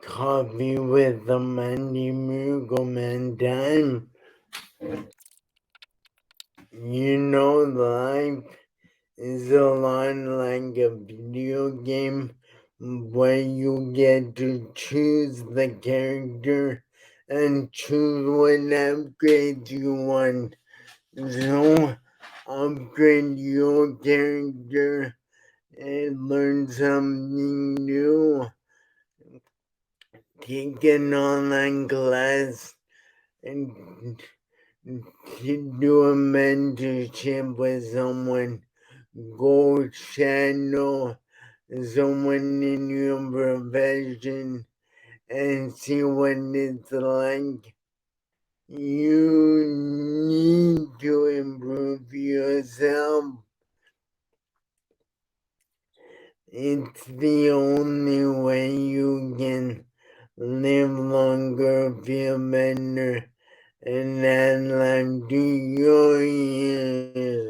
Coffee with the Themightymiracleman time. You know, life is a lot like a video game where you get to choose the character and choose what upgrades you want. So, upgrade your character and learn something new. Take an online class and do a mentorship with someone. Go channel someone in your profession and see what it's like. You need to improve yourself. It's the only way you can live longer, feel better, and add life to your years.